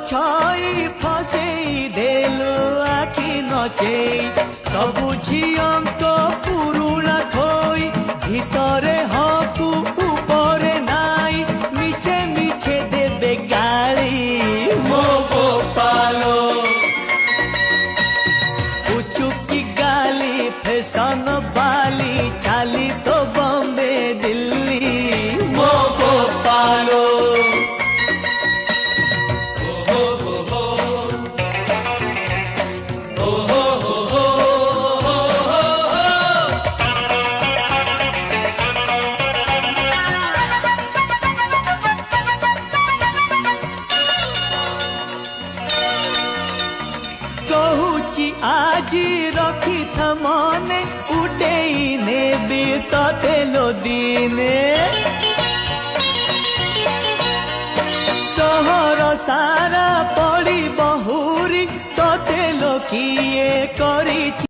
छई फसेई देलु आखि नचेई सबु झियंक पुरुणा थोई भितरे हकु ऊपरे नाई मिछे मिछे देबे गाली मो गोपालो उचुकी गाली फैशन वाली चाली तो बॉम्बे दिल्ली मो गोपालो कहूची आजी रखी था मने उठेई नेबी तते लो दिने सहर सारा पड़ी बहुरी तते लो किए कर